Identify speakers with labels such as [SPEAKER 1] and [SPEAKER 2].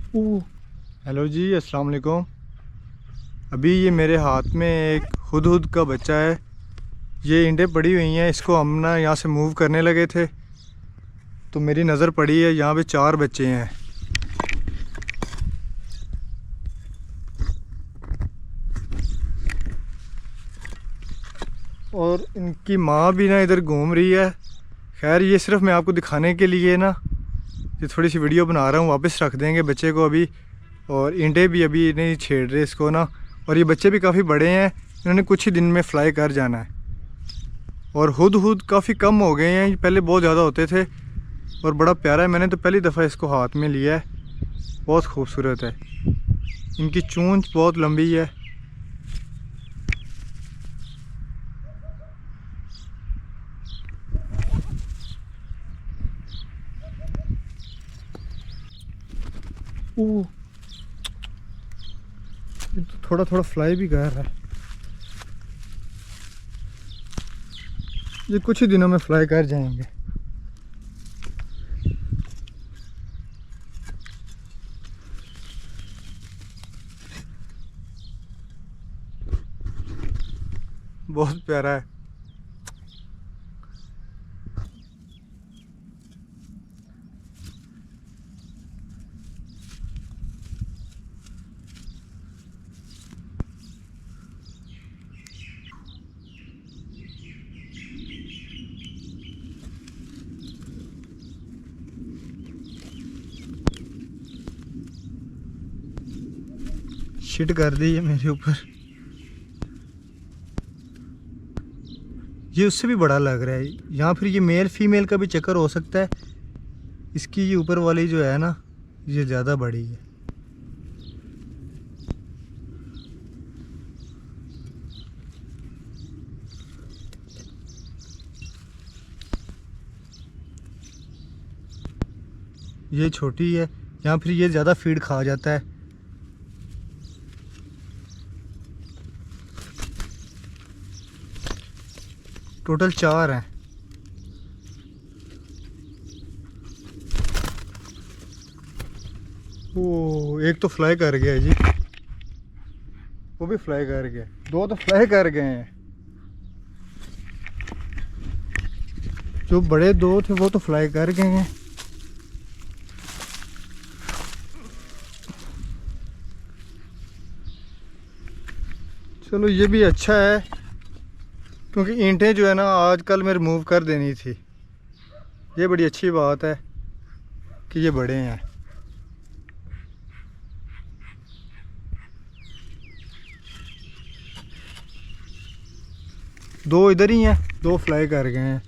[SPEAKER 1] ओह, hello जी, अस्सलाम वालेकुम। अभी ये मेरे हाथ में एक हुदहुद का बच्चा है। ये इंडें पड़ी हुई हैं, इसको हम ना यहाँ से मूव करने लगे थे तो मेरी नज़र पड़ी है यहाँ पे 4 बच्चे हैं। और इनकी माँ भी ना इधर घूम रही है। खैर ये सिर्फ मैं आपको दिखाने के लिए ना ये थोड़ी सी वीडियो बना रहा हूँ। वापस रख देंगे बच्चे को अभी। और इंडे भी अभी नहीं छेड़ रहे इसको ना। और ये बच्चे भी काफ़ी बड़े हैं, इन्होंने कुछ ही दिन में फ्लाई कर जाना है। और हुदहुद काफ़ी कम हो गए हैं, पहले बहुत ज़्यादा होते थे। और बड़ा प्यारा है, मैंने तो पहली दफ़ा इसको हाथ में लिया है। बहुत खूबसूरत है, इनकी चोंच बहुत लंबी है। ओह, ये तो थोड़ा थोड़ा फ्लाई भी कर रहा है। ये कुछ ही दिनों में फ्लाई कर जाएंगे। बहुत प्यारा है। शिट कर दी ये मेरे ऊपर। ये उससे भी बड़ा लग रहा है, या फिर ये मेल फीमेल का भी चक्कर हो सकता है। इसकी ये ऊपर वाली जो है ना, ये ज़्यादा बड़ी है। ये छोटी है, या फिर ये ज़्यादा फीड खा जाता है। टोटल 4 हैं। वो एक तो फ्लाई कर गया है जी, वो भी फ्लाई कर गया। 2 तो फ्लाई कर गए हैं। जो बड़े 2 थे वो तो फ्लाई कर गए हैं। चलो ये भी अच्छा है, क्योंकि ईंटें जो है ना आजकल में रिमूव कर देनी थी। ये बड़ी अच्छी बात है कि ये बड़े हैं। 2 इधर ही हैं, 2 फ्लाई कर गए हैं।